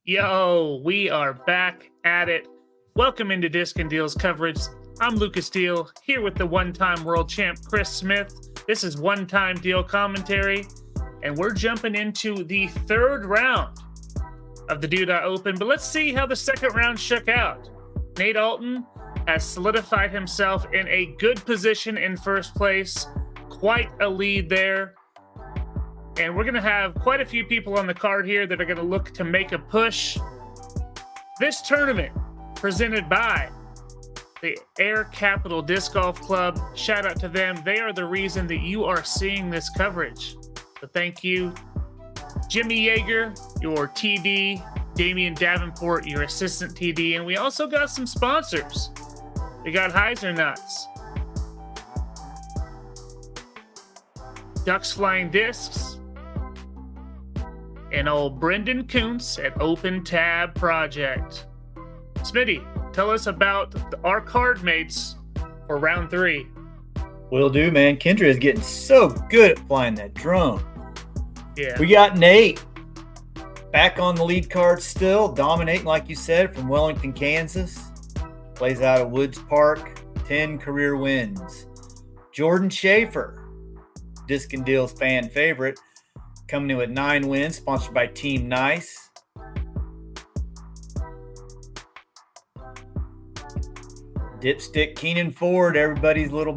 Yo, we are back at it. Welcome into Discin Deals coverage. I'm Lucas Deal, here with the one-time world champ Chris Smith. This is one-time deal commentary, and we're jumping into the third round of the Doodah Open. But let's see how the second round shook out. Nate Allton has solidified himself in a good position in first place. Quite a lead there. And we're going to have quite a few people on the card here that are going to look to make a push. This tournament presented by the Air Capital Disc Golf Club. Shout out to them. They are the reason that you are seeing this coverage. So thank you. Jimmy Yeager, your TD. Damian Davenport, your assistant TD. And we also got some sponsors. We got Heiser Nuts, Ducks Flying Discs, and old Brendan Kuntz at Open Tab Project. Smitty, tell us about our card mates for round 3. Will do, man. Kendra is getting so good at flying that drone. Yeah. We got Nate back on the lead card still, dominating, like you said, from Wellington, Kansas. Plays out of Woods Park, 10 career wins. Jordan Shafer, Discin Deal's fan favorite, coming in with 9 wins, sponsored by Team Nice. Dipstick Keenan Ford, everybody's little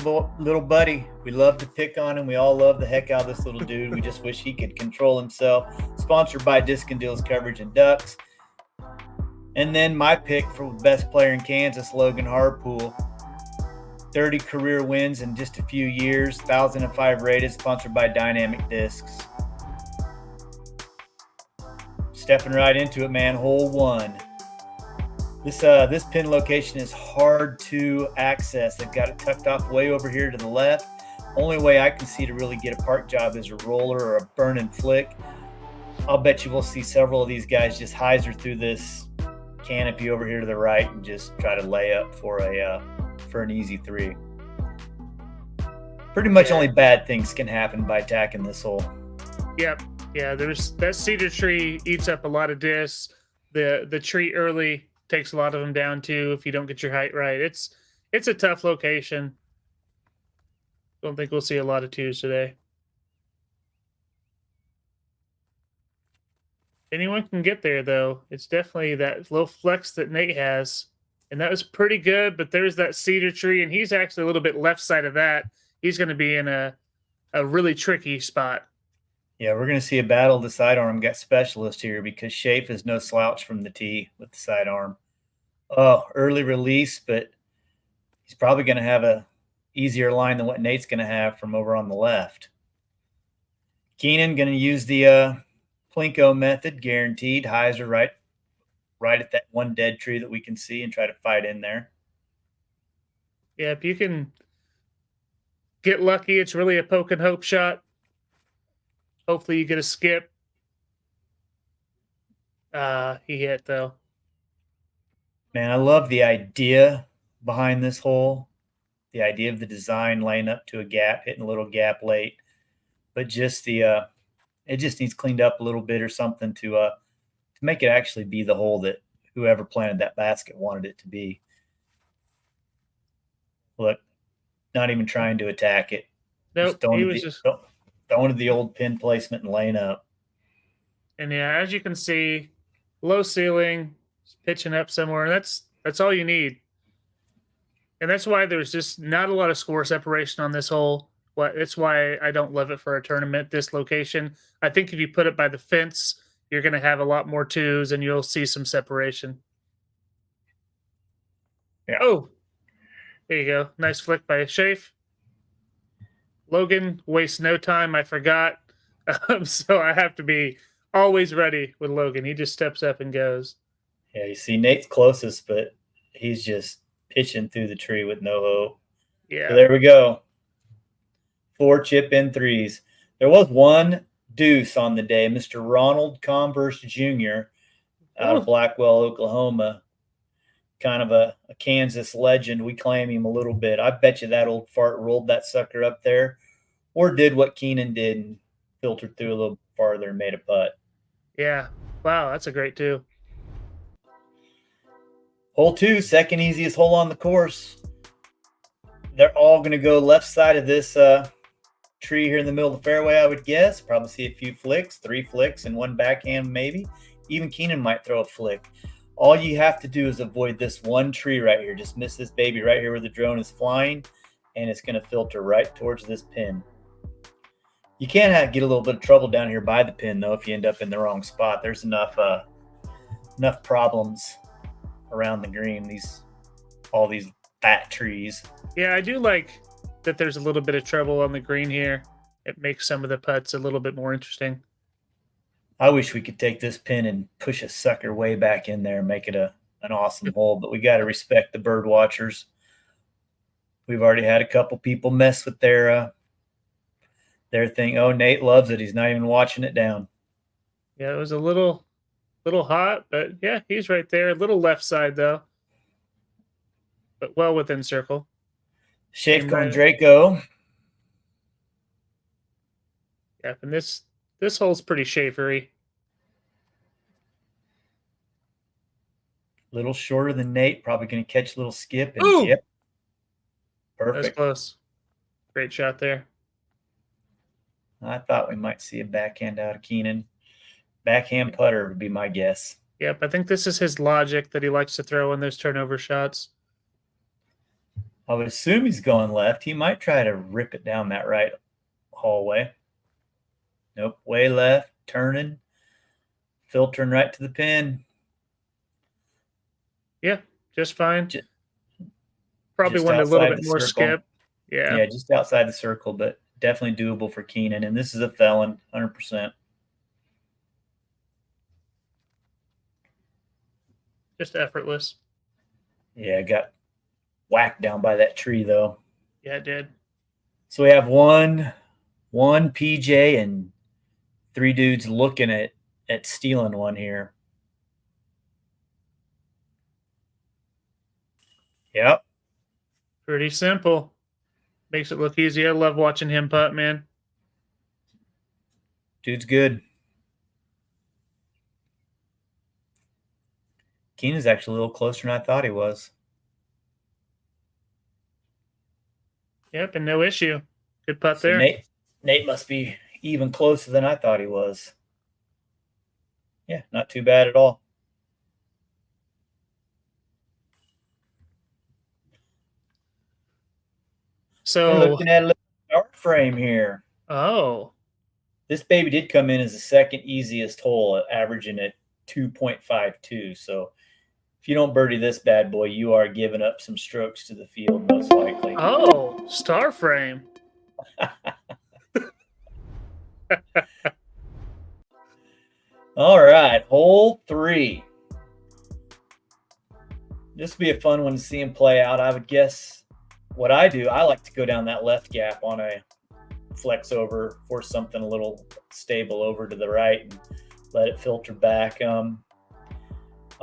buddy. We love to pick on him. We all love the heck out of this little dude. We just wish he could control himself. Sponsored by Discin Deal's coverage and Ducks. And then my pick for best player in Kansas, Logan Harpool. 30 career wins in just a few years, 1,005 rated, sponsored by Dynamic Discs. Stepping right into it, man. Hole 1. This pin location is hard to access. They've got it tucked off way over here to the left. Only way I can see to really get a park job is a roller or a burn and flick. I'll bet you we'll see several of these guys just hyzer through this canopy over here to the right and just try to lay up for an easy 3. Pretty much only bad things can happen by attacking this hole. Yep. Yeah, there's that cedar tree eats up a lot of discs. The tree early takes a lot of them down too if you don't get your height right. It's a tough location. Don't think we'll see a lot of 2s today. Anyone can get there though. It's definitely that low flex that Nate has. And that was pretty good, but there's that cedar tree, and he's actually a little bit left side of that. He's going to be in a really tricky spot. Yeah, we're going to see a battle of the sidearm specialist here because Shafe is no slouch from the tee with the sidearm. Oh, early release, but he's probably going to have a easier line than what Nate's going to have from over on the left. Keenan going to use the Plinko method, guaranteed. Hyzer right at that one dead tree that we can see and try to fight in there. Yeah, if you can get lucky, it's really a poke and hope shot. Hopefully you get a skip. He hit, though. Man, I love the idea behind this hole. The idea of the design, laying up to a gap, hitting a little gap late. But just it just needs cleaned up a little bit or something to make it actually be the hole that whoever planted that basket wanted it to be. Look, not even trying to attack it. Nope, he was just throwing the old pin placement and laying up. And yeah, as you can see, low ceiling, pitching up somewhere. That's all you need. And that's why there's just not a lot of score separation on this hole. It's why I don't love it for a tournament, this location. I think if you put it by the fence, you're going to have a lot more 2s and you'll see some separation. Yeah. Oh, there you go. Nice flick by Shafe. Logan wastes no time. I forgot. So I have to be always ready with Logan. He just steps up and goes. Yeah, you see Nate's closest, but he's just pitching through the tree with no hope. Yeah. So there we go. 4 chip-in 3s. There was one deuce on the day. Mr. Ronald Converse Jr. out of Blackwell, Oklahoma. Kind of a Kansas legend. We claim him a little bit. I bet you that old fart rolled that sucker up there or did what Keenan did and filtered through a little farther and made a putt. Yeah. Wow, that's a great 2. Hole 2, second easiest hole on the course. They're all going to go left side of this tree here in the middle of the fairway, I would guess. Probably see a few flicks, 3 flicks, and 1 backhand maybe. Even Keenan might throw a flick. All you have to do is avoid this one tree right here. Just miss this baby right here where the drone is flying, and it's going to filter right towards this pin. You can get a little bit of trouble down here by the pin, though, if you end up in the wrong spot. There's enough problems around the green, all these fat trees. Yeah, I do like that there's a little bit of trouble on the green here. It makes some of the putts a little bit more interesting. I wish we could take this pin and push a sucker way back in there and make it an awesome hole, but we got to respect the bird watchers. We've already had a couple people mess with their thing. Oh, Nate loves it. He's not even watching it down. Yeah, it was a little hot, but yeah, he's right there. A little left side though, but well within circle. Shafer going Draco. Yeah, and this hole's pretty shafery. Little shorter than Nate. Probably going to catch a little skip. And Ooh! Yep. Perfect. Perfect. That was close. Great shot there. I thought we might see a backhand out of Keenan. Backhand putter would be my guess. Yep, I think this is his logic that he likes to throw in those turnover shots. I would assume he's going left. He might try to rip it down that right hallway. Nope, way left, turning, filtering right to the pin. Yeah, just fine. Probably wanted a little bit more skip. Yeah, just outside the circle, but definitely doable for Keenan. And this is a felon, 100%. Just effortless. Yeah, got whacked down by that tree, though. Yeah, it did. So we have one PJ and 3 dudes looking at stealing one here. Yep. Pretty simple. Makes it look easy. I love watching him putt, man. Dude's good. Keenan's actually a little closer than I thought he was. Yep, and no issue. Good putt there. Nate must be even closer than I thought he was. Yeah, not too bad at all. So we're looking at a little start frame here. Oh. This baby did come in as the second easiest hole, averaging at 2.52. So if you don't birdie this bad boy, you are giving up some strokes to the field, most likely. Oh, star frame. All right, hole 3. This would be a fun one to see him play out. I would guess what I do, I like to go down that left gap on a flex over, force something a little stable over to the right and let it filter back. I'm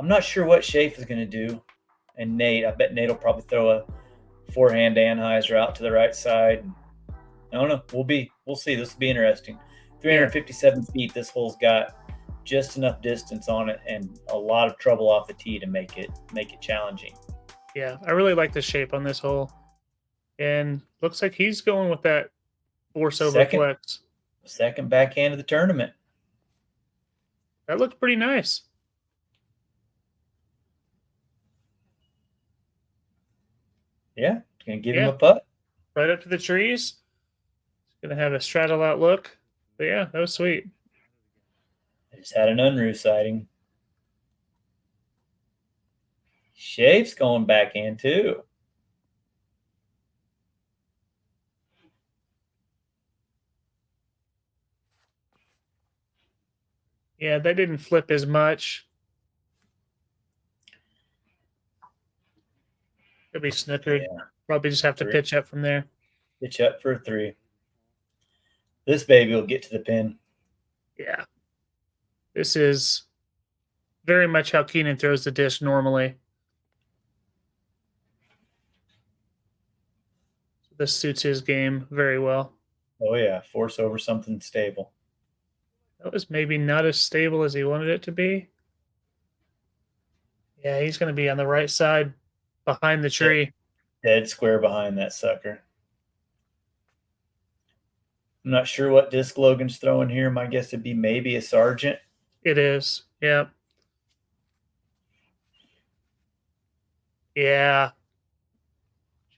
not sure what Shafer is going to do. And Nate, I bet Nate will probably throw a forehand anhyzer out to the right side. I don't know. We'll see. This will be interesting. 357 feet. This hole's got just enough distance on it and a lot of trouble off the tee to make it challenging. Yeah, I really like the shape on this hole. And looks like he's going with that force over flex. Second backhand of the tournament. That looked pretty nice. Yeah, gonna give him a putt. Right up to the trees. Gonna have a straddle out look. But yeah, that was sweet. I just had an unruh sighting. Shafe's going backhand too. Yeah, that didn't flip as much. Could be snookered. Yeah. Probably just have to pitch up from there. Pitch up for a 3. This baby will get to the pin. Yeah. This is very much how Keenan throws the disc normally. This suits his game very well. Oh, yeah. Force over something stable. That was maybe not as stable as he wanted it to be. Yeah, he's going to be on the right side behind the tree. Dead square behind that sucker. I'm not sure what disc Logan's throwing here. My guess would be maybe a sergeant. It is. Yep. Yeah.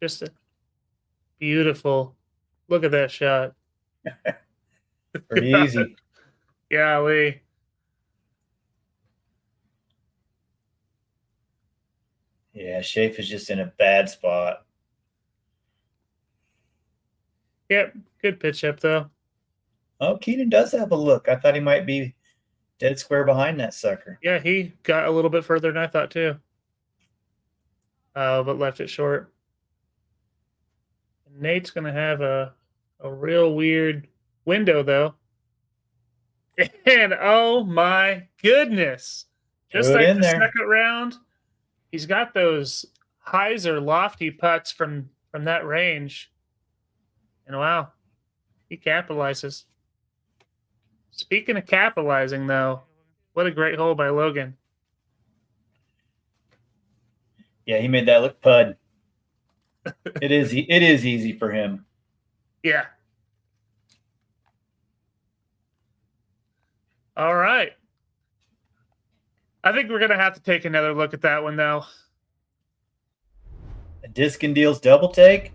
Just a beautiful. Look at that shot. Pretty easy. Golly. Yeah, Shafe is just in a bad spot. Yep. Good pitch up, though. Oh, Keenan does have a look. I thought he might be dead square behind that sucker. Yeah, he got a little bit further than I thought, too. But left it short. Nate's going to have a real weird window, though. And oh my goodness. Just like the second round, he's got those highs or lofty putts from that range. And wow, he capitalizes. Speaking of capitalizing, though, what a great hole by Logan. Yeah, he made that look pud. It is easy for him. Yeah. All right. I think we're going to have to take another look at that one, though. A Discin Deals double take?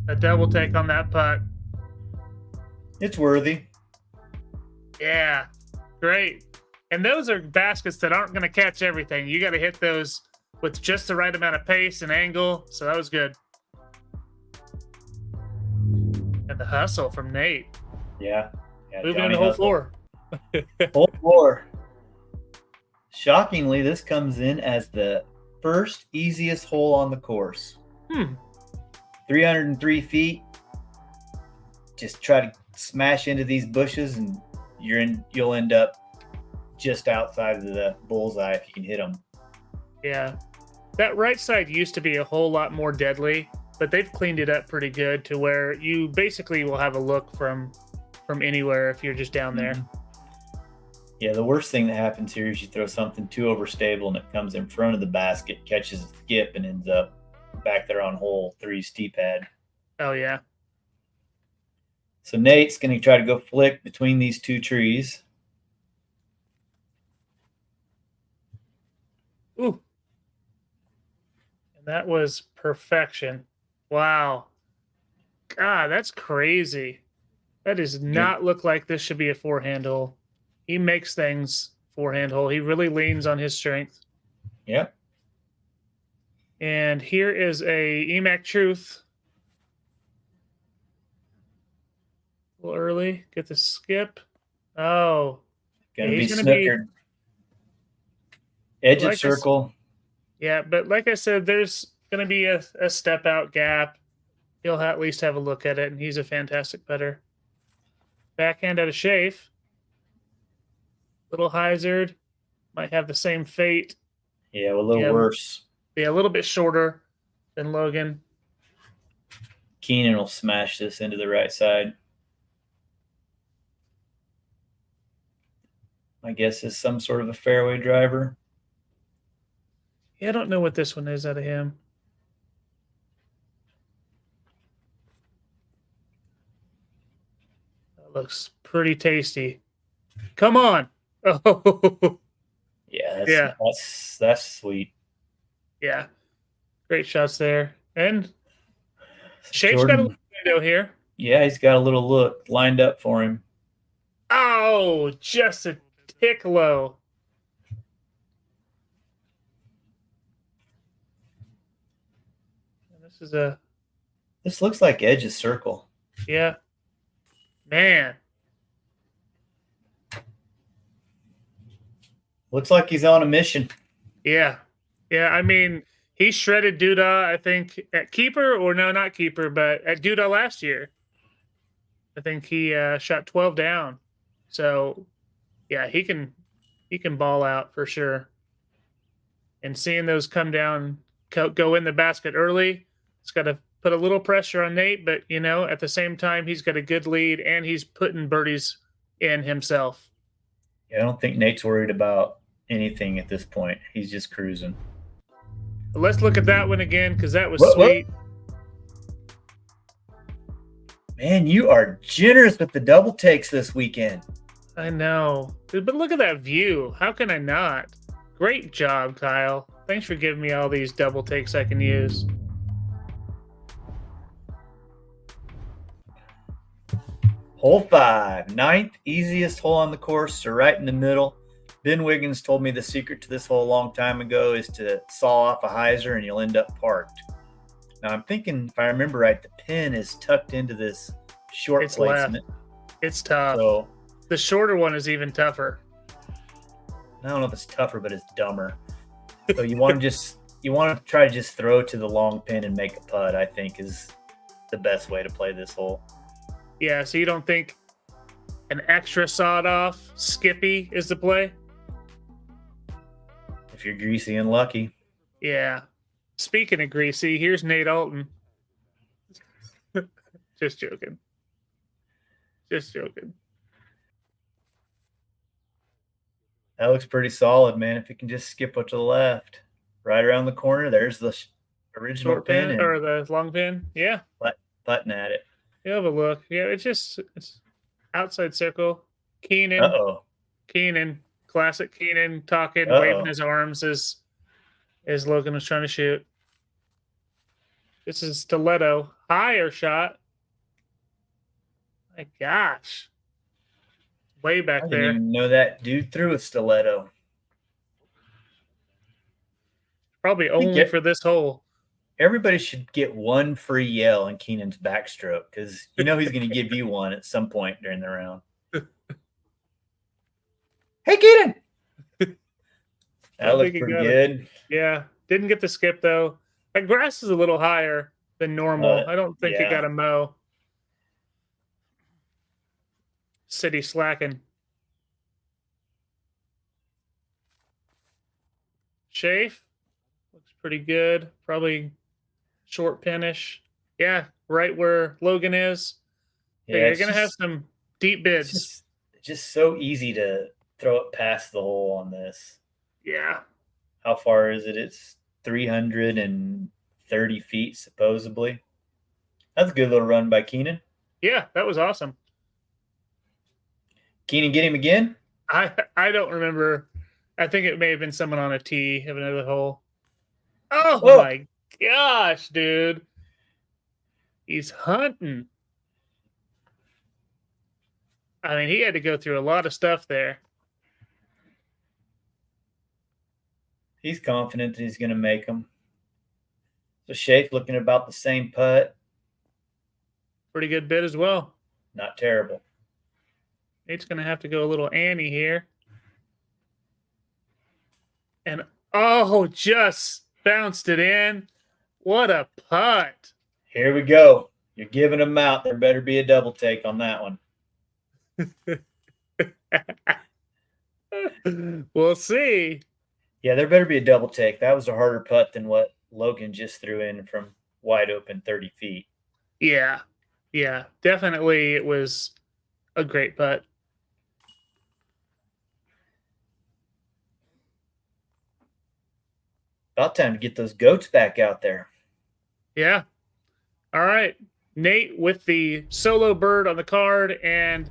A double take on that putt. It's worthy. Yeah. Great. And those are baskets that aren't going to catch everything. You got to hit those with just the right amount of pace and angle. So that was good. And the hustle from Nate. Yeah. Moving into hole 4. Hole 4. Shockingly, this comes in as the first easiest hole on the course. 303 feet. Just try to smash into these bushes, and you'll end up just outside of the bullseye if you can hit them. Yeah. That right side used to be a whole lot more deadly, but they've cleaned it up pretty good to where you basically will have a look from anywhere if you're just down there. Yeah, the worst thing that happens here is you throw something too overstable and it comes in front of the basket, catches a skip, and ends up back there on hole 3's tee pad. Oh, yeah. So Nate's going to try to go flick between these two trees. Ooh. And that was perfection. Wow. God, that's crazy. That does not look like this should be a forehand hole. He makes things forehand hole. He really leans on his strength. Yep. And here is a EMAC Truth. A little early. Get the skip. Oh. Going to be snookered. Edge of circle. Yeah, but like I said, there's going to be a step out gap. He'll at least have a look at it, and he's a fantastic putter. Backhand out of Shafe. Little Hazard. Might have the same fate. Yeah, a little worse. Yeah, a little bit shorter than Logan. Keenan will smash this into the right side. My guess is some sort of a fairway driver. Yeah, I don't know what this one is out of him. That looks pretty tasty. Come on. Oh. Yeah, that's sweet. Yeah. Great shots there. And Shafe's got a little window here. Yeah, he's got a little look lined up for him. Oh, just a tick low. And this looks like edge of circle. Yeah. Man. Looks like he's on a mission. Yeah. Yeah, I mean, he shredded Duda, I think, at keeper, or no, not keeper, but at Duda last year. I think he shot 12 down. So, yeah, he can ball out for sure. And seeing those come down, go in the basket early, it's got to put a little pressure on Nate, but, at the same time, he's got a good lead, and he's putting birdies in himself. Yeah, I don't think Nate's worried about anything at this point. He's just cruising. Let's look at that one again because that was What? sweet. Man, you are generous with the double takes this weekend. I know. Dude, but look at that view. How can I not? Great job, Kyle. Thanks for giving me all these double takes I can use. Hole 5, ninth easiest hole on the course, so right in the middle. Ben Wiggins told me the secret to this hole a long time ago is to saw off a hyzer and you'll end up parked. Now I'm thinking, if I remember right, the pin is tucked into this short It's placement. left. It's tough. So The shorter one is even tougher. I don't know if it's tougher, but it's dumber. So you want to try to just throw to the long pin and make a putt, I think is the best way to play this hole. Yeah, so you don't think an extra sawed off skippy is the play? If you're greasy and lucky. Yeah. Speaking of greasy, here's Nate Allton. Just joking. Just joking. That looks pretty solid, man. If you can just skip it to the left, right around the corner, there's the original Short pin pin and or the long pin? Yeah. button at it. You have a look. Yeah, it's outside circle. Keenan. Uh-oh. Keenan. Classic Keenan talking, Uh-oh. waving his arms as Logan was trying to shoot. This is stiletto. Higher shot. My gosh. Way I back didn't there. even know that dude threw a stiletto. Probably only for this hole. Everybody should get one free yell in Keenan's backstroke because you know he's going to give you one at some point during the round. Hey, Keenan! That looked pretty good. Yeah. Didn't get the skip, though. That grass is a little higher than normal. I don't think it got a mow. City slacking. Shafe looks pretty good. Probably short pinish. Yeah, right where Logan is. Yeah, you're going to have some deep bids. It's just so easy to throw it past the hole on this. Yeah. How far is it? It's 330 feet, supposedly. That's a good little run by Keenan. Yeah, that was awesome. Keenan, get him again? I don't remember. I think it may have been someone on a tee of another hole. Oh, Whoa. My gosh, dude. He's hunting. I mean, he had to go through a lot of stuff there. He's confident that he's going to make them. So Shafe looking about the same putt. Pretty good bid as well. Not terrible. Nate's going to have to go a little Annie here. And, just bounced it in. What a putt. Here we go. You're giving them out. There better be a double take on that one. We'll see. Yeah, there better be a double take. That was a harder putt than what Logan just threw in from wide open 30 feet. Yeah. Yeah, definitely it was a great putt. About time to get those goats back out there. Yeah. All right. Nate with the solo bird on the card, and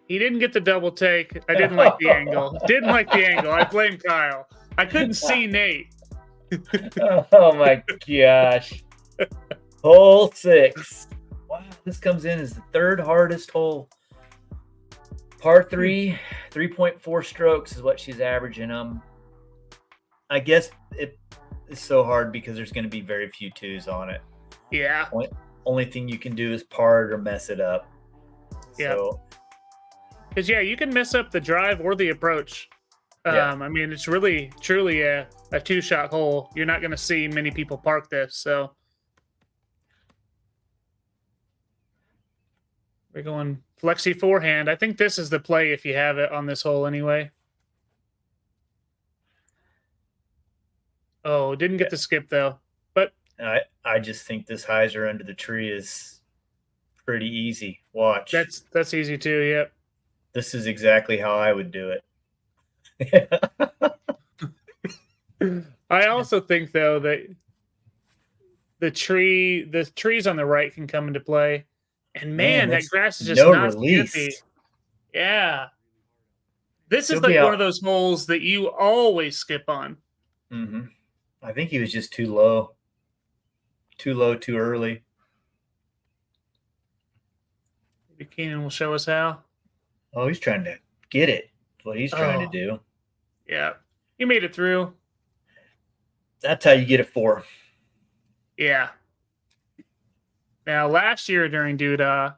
he didn't get the double take. I didn't like the angle. Didn't like the angle. I blame Kyle. I couldn't see Nate. Oh, my gosh. Hole 6. Wow, this comes in as the third hardest hole. Par 3, 3.4 strokes is what she's averaging. I guess it is so hard because there's going to be very few twos on it. Yeah. Only thing you can do is par it or mess it up. Yeah. So, because, you can mess up the drive or the approach. I mean, it's really, truly a two-shot hole. You're not going to see many people park this, so. We're going flexi forehand. I think this is the play if you have it on this hole anyway. Oh, didn't get the skip, though. But I just think this hyzer under the tree is pretty easy. Watch. That's easy, too, yep. This is exactly how I would do it. I also think though that the trees on the right can come into play. And man, that it's grass is just no not release. skippy. Yeah. This He'll is be like one of out. those holes that you always skip on. Mm-hmm. I think he was just too low, too early. Maybe Keenan will show us how. Oh, he's trying to get it. That's what he's trying to Oh, do. yeah. He made it through. That's how you get it 4. Yeah. Now, last year during Doodah,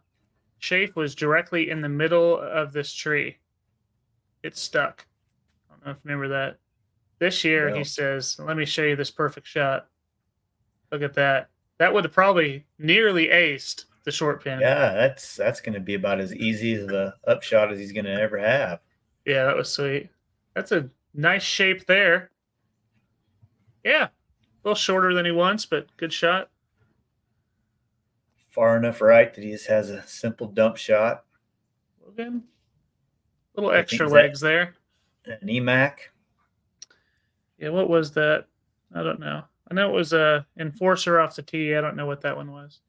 Shafe was directly in the middle of this tree. It stuck. I don't know if you remember that. This year, he No. says, let me show you this perfect shot. Look at that. That would have probably nearly aced the short pin. Yeah, that's going to be about as easy as the upshot as he's going to ever have. Yeah, that was sweet. That's a nice shape there. Yeah. A little shorter than he wants, but good shot. Far enough right that he just has a simple dump shot. Logan. Little I extra think legs there. An EMAC. Yeah, what was that? I don't know. I know it was a enforcer off the tee. I don't know what that one was.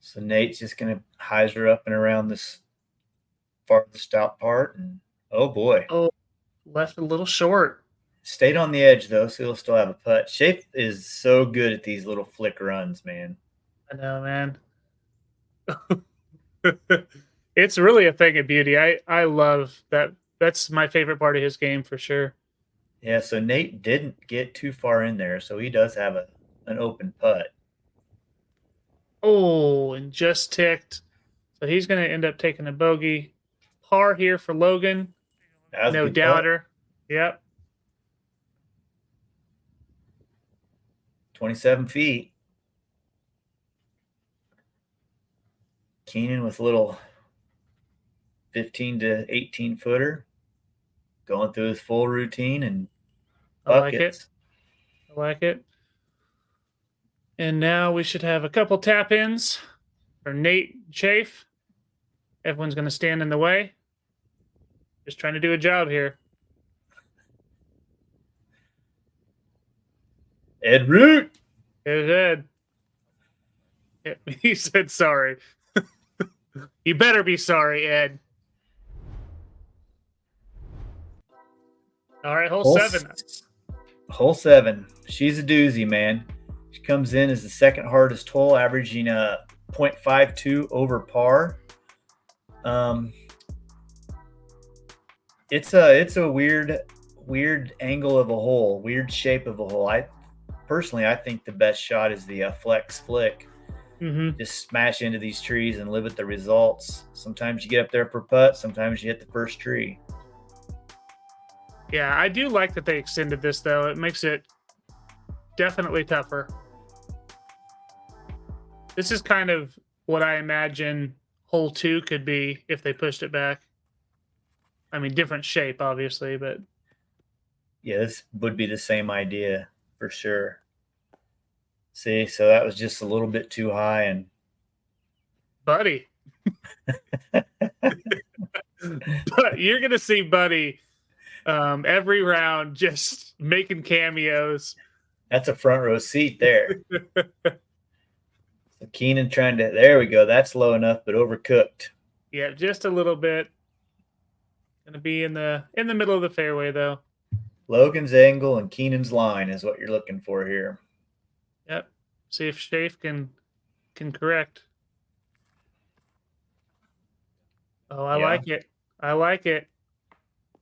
So Nate's just going to hyzer up and around this farthest out part. And oh boy. Oh, left a little short. Stayed on the edge though, so he'll still have a putt. Shape is so good at these little flick runs, man. I know, man. It's really a thing of beauty. I love that. That's my favorite part of his game for sure. Yeah, so Nate didn't get too far in there, so he does have an open putt. Oh, and just ticked. So he's going to end up taking a bogey. Par here for Logan. No doubter. Yep. 27 feet. Keenan with a little 15 to 18 footer, going through his full routine and buckets. I like it. And now we should have a couple tap ins for Nate Chafe. Everyone's going to stand in the way. Just trying to do a job here. Ed Root. Here's Ed. He said sorry. You better be sorry, Ed. All right, hole 7. Hole 7. She's a doozy, man. She comes in as the second hardest hole, averaging a 0.52 over par. It's a weird angle of a hole, weird shape of a hole. I think the best shot is the flex flick. Mm-hmm. Just smash into these trees and live with the results. Sometimes you get up there for putt, sometimes you hit the first tree. Yeah, I do like that they extended this, though. It makes it definitely tougher. This is kind of what I imagine hole 2 could be if they pushed it back. I mean, different shape, obviously, but... Yeah, this would be the same idea for sure. See, so that was just a little bit too high. And Buddy. But you're going to see Buddy every round just making cameos. That's a front row seat there. So Keenan trying to, there we go. That's low enough, but overcooked. Yeah, just a little bit. Going to be in the middle of the fairway, though. Logan's angle and Keenan's line is what you're looking for here. Yep. See if Shafe can correct. Oh, I like it. I like it.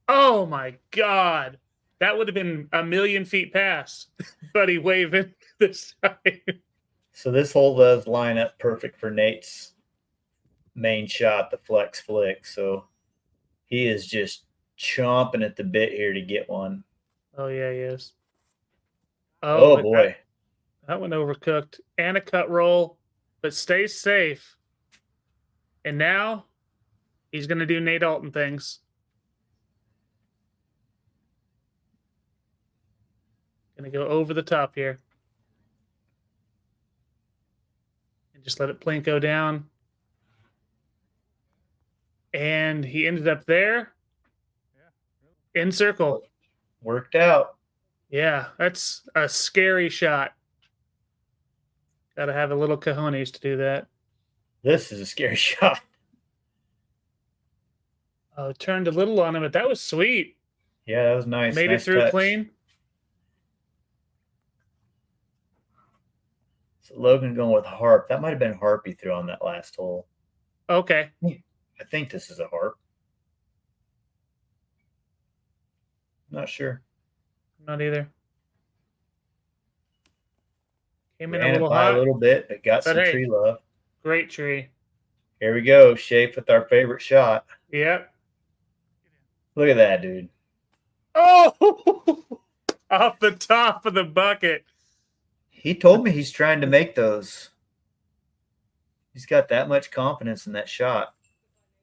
Oh my God. That would have been a million feet past. Buddy waving this time. So this hole does line up perfect for Nate's main shot, the flex flick. So he is just chomping at the bit here to get one. Oh, yeah, he is. Oh boy. That one overcooked. And a cut roll, but stays safe. And now he's going to do Nate Allton things. Going to go over the top here. And just let it plinko down. And he ended up there. In circle. Worked out. Yeah, that's a scary shot. Got to have a little cojones to do that. This is a scary shot. Oh, turned a little on him, but that was sweet. Yeah, that was nice. Made it Nice through touch. clean. So Logan going with Harp. That might have been Harp he threw on that last hole. Okay. I think this is a Harp. Not sure. Not either. Came in a Ran it little by a hot, little bit, but got but some hey, tree love. great tree. Here we go. Shafe with our favorite shot. Yep. Look at that, dude. Oh, off the top of the bucket. He told me he's trying to make those. He's got that much confidence in that shot.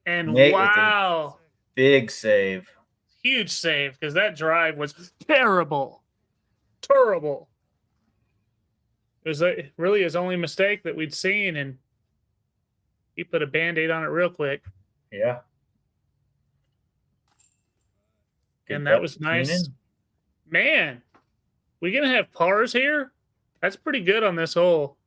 And Nate with a wow, big save. huge save because that drive was terrible. Terrible. It was really his only mistake that we'd seen, and he put a Band-Aid on it real quick. Yeah. Good And that was nice. Keenan. Man, we gonna have pars here? That's pretty good on this hole.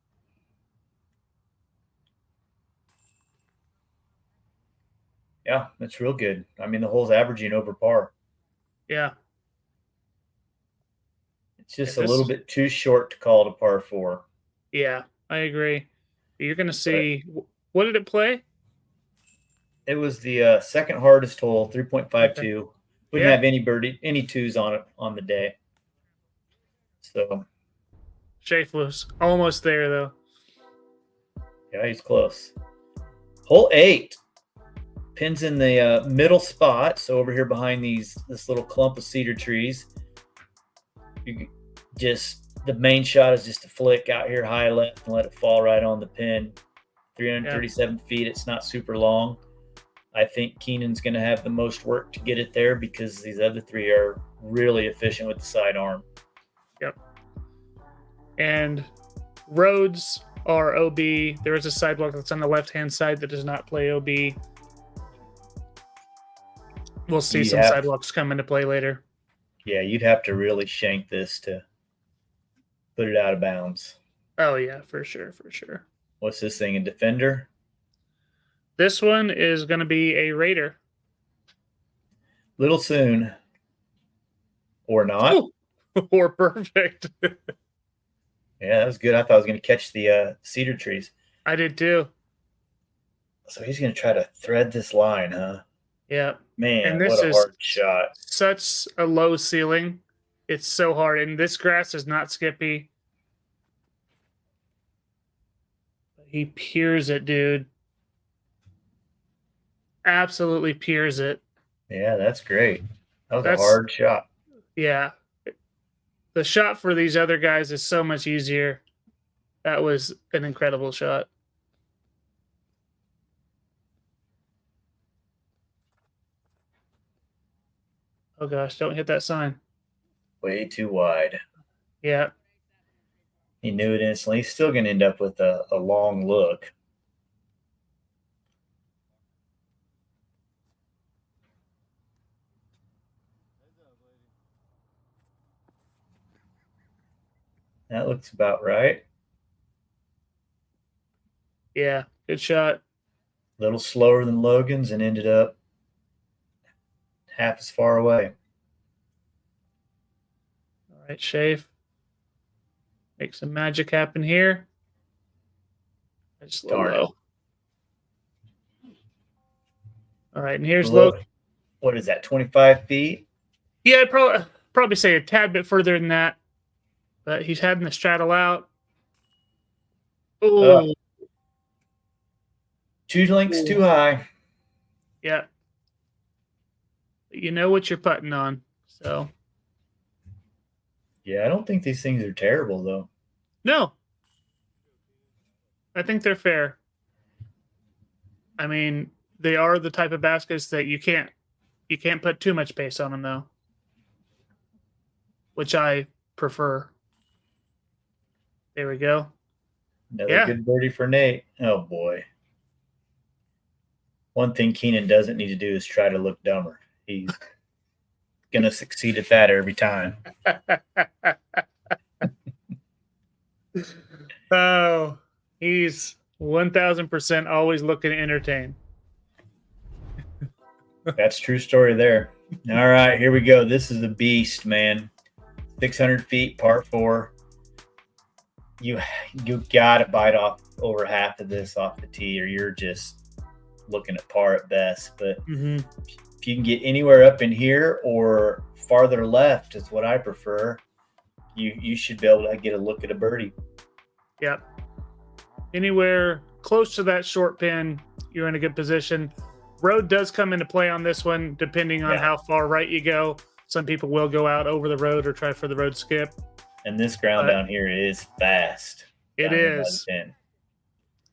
Yeah, that's real good. I mean, the hole's averaging over par. Yeah. It's just Yeah, a little bit too short to call it a par 4. Yeah, I agree. You're gonna see. What did it play? It was the second hardest hole, 3.52. Okay. We didn't Yeah. have any twos on it on the day. So Shafe was almost there though. yeah, he's close. Hole 8. Pins in the middle spot, so over here behind this little clump of cedar trees. The main shot is just a flick out here high left and let it fall right on the pin. 337 feet. It's not super long. I think Keenan's going to have the most work to get it there because these other three are really efficient with the sidearm. Yep. And roads are OB. There is a sidewalk that's on the left-hand side that does not play OB. We'll see some sidewalks come into play later. Yeah, you'd have to really shank this to put it out of bounds. Oh, yeah, for sure, for sure. What's this thing, a Defender? This one is going to be a Raider. Little soon. Or not. Or perfect. Yeah, that was good. I thought I was going to catch the cedar trees. I did too. So he's going to try to thread this line, huh? Yeah. Man, and this what a is hard shot. Such a low ceiling. It's so hard. And this grass is not skippy. He peers it, dude. Absolutely peers it. Yeah, that's great. That was a hard shot. Yeah. The shot for these other guys is so much easier. That was an incredible shot. Oh gosh, don't hit that sign. Way too wide. Yeah. He knew it instantly. He's still going to end up with a long look. That looks about right. Yeah, good shot. A little slower than Logan's and ended up half as far away. All right, Shafe. Make some magic happen here. Just a little low. All right, and here's Logan. What is that, 25 feet? Yeah, I'd probably say a tad bit further than that. But he's having the straddle out. Oh. 2 lengths too high. Yeah. You know what you're putting on, so. Yeah, I don't think these things are terrible, though. No. I think they're fair. I mean, they are the type of baskets that you can't put too much pace on them, though. Which I prefer. There we go. Another good birdie for Nate. Oh, boy. One thing Keenan doesn't need to do is try to look dumber. He's going to succeed at that every time. Oh, he's 1000% always looking to entertain. That's true story there. All right, here we go. This is a beast, man. 600 feet, par 4. You got to bite off over half of this off the tee, or you're just looking at par at best. But if you can get anywhere up in here or farther left, is what I prefer. You should be able to get a look at a birdie. Yep. Anywhere close to that short pin, you're in a good position. Road does come into play on this one, depending on how far right you go. Some people will go out over the road or try for the road skip. And this ground down here is fast. It is.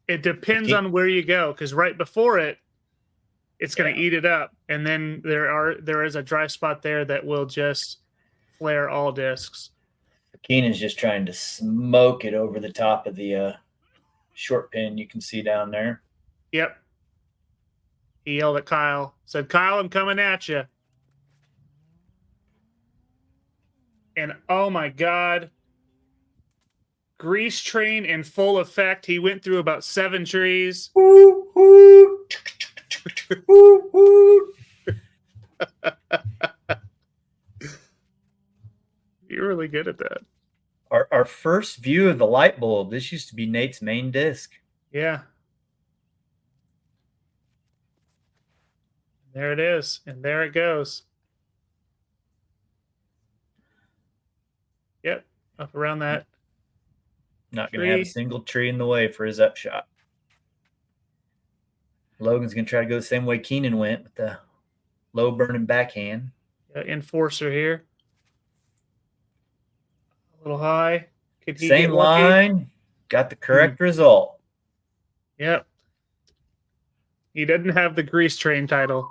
It depends on where you go, because right before it, it's going to eat it up. And then there is a dry spot there that will just flare all discs. Keenan's just trying to smoke it over the top of the short pin you can see down there. Yep. He yelled at Kyle, said, "Kyle, I'm coming at you." And oh my God, grease train in full effect. He went through about 7 trees. You're really good at that. Our first view of the light bulb. This used to be Nate's main disc. Yeah. There it is, and there it goes. Yep, up around that. Not going to have a single tree in the way for his upshot. Logan's going to try to go the same way Keenan went with the low burning backhand. Enforcer here. A little high. Could he same get lucky? line. Got the correct result. Yep. He doesn't have the grease train title.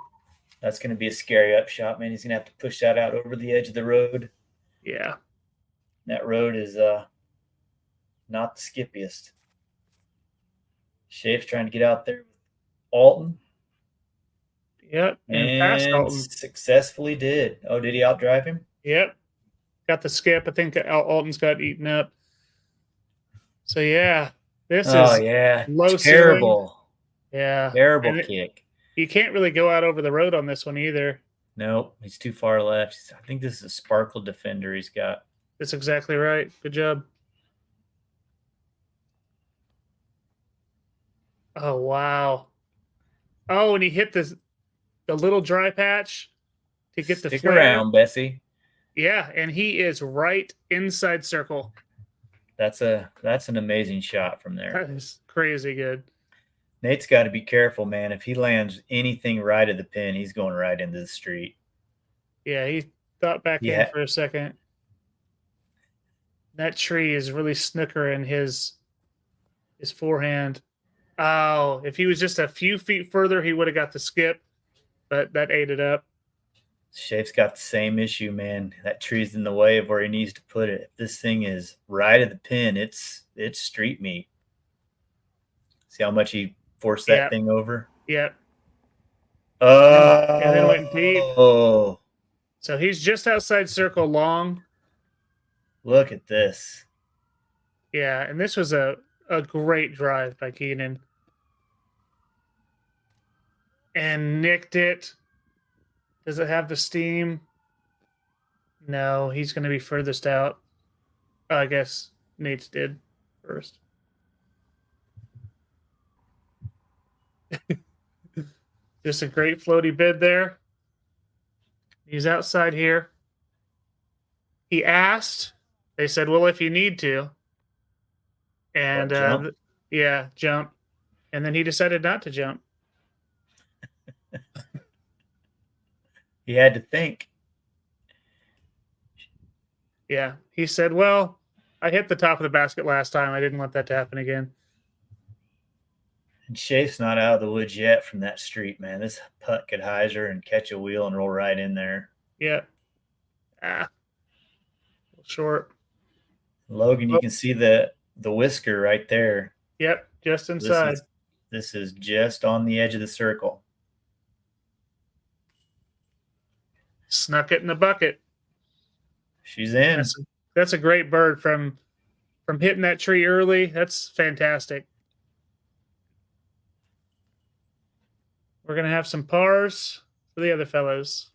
That's going to be a scary upshot, man. He's going to have to push that out over the edge of the road. Yeah. That road is not the skippiest. Shafe's trying to get out there with Allton. Yep. And past Allton. Successfully did. Oh, did he outdrive him? Yep. Got the skip. I think Alton's got eaten up. So, yeah. This is low terrible. Ceiling. Yeah. Terrible kick. You can't really go out over the road on this one either. Nope. He's too far left. I think this is a sparkle defender he's got. That's exactly right. Good job. Oh, wow. Oh, and he hit the little dry patch to get the flare. Stick around, Bessie. Yeah, and he is right inside circle. That's an amazing shot from there. That is crazy good. Nate's got to be careful, man. If he lands anything right of the pin, he's going right into the street. Yeah, he thought back in for a second. That tree is really snookering his forehand. Oh, if he was just a few feet further, he would have got the skip, but that ate it up. Shafe's got the same issue, man. That tree's in the way of where he needs to put it. If this thing is right at the pin, it's street meat. See how much he forced that thing over? Yep. Oh. And then went deep. Oh. So he's just outside circle long. Look at this. Yeah, and this was a great drive by Keenan. And nicked it. Does it have the steam? No, he's going to be furthest out. I guess Nate's did first. Just a great floaty bid there. He's outside here. He asked. They said, well, if you need to. And jump. Jump. And then he decided not to jump. He had to think. Yeah. He said, well, I hit the top of the basket last time. I didn't want that to happen again. And Shafe's not out of the woods yet from that street, man. This putt could hyzer and catch a wheel and roll right in there. Yeah. Short. Logan, you can see the whisker right there. Yep, just inside. This is just on the edge of the circle. Snuck it in the bucket. She's in. That's a great bird from hitting that tree early. That's fantastic. We're going to have some pars for the other fellows.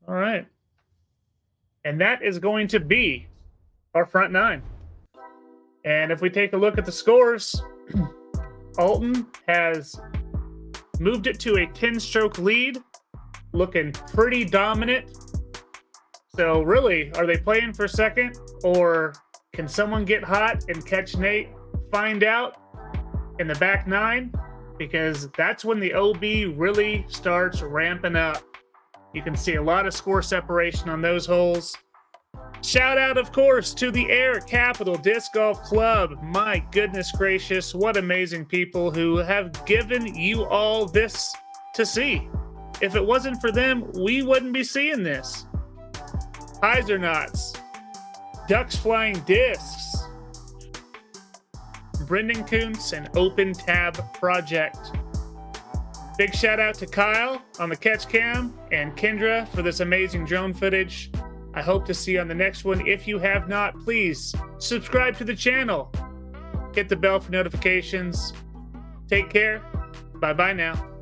All right. And that is going to be our front nine. And if we take a look at the scores, Allton has moved it to a 10-stroke lead, looking pretty dominant. So really, are they playing for second, or can someone get hot and catch Nate? Find out in the back nine, because that's when the OB really starts ramping up. You can see a lot of score separation on those holes. Shout out, of course, to the Air Capital Disc Golf Club. My goodness gracious, what amazing people who have given you all this to see. If it wasn't for them, we wouldn't be seeing this. Hyzer knots, Ducks Flying Discs, Brendan Kuntz, and Open Tab Project. Big shout out to Kyle on the catch cam and Kendra for this amazing drone footage. I hope to see you on the next one. If you have not, please subscribe to the channel. Hit the bell for notifications. Take care. Bye-bye now.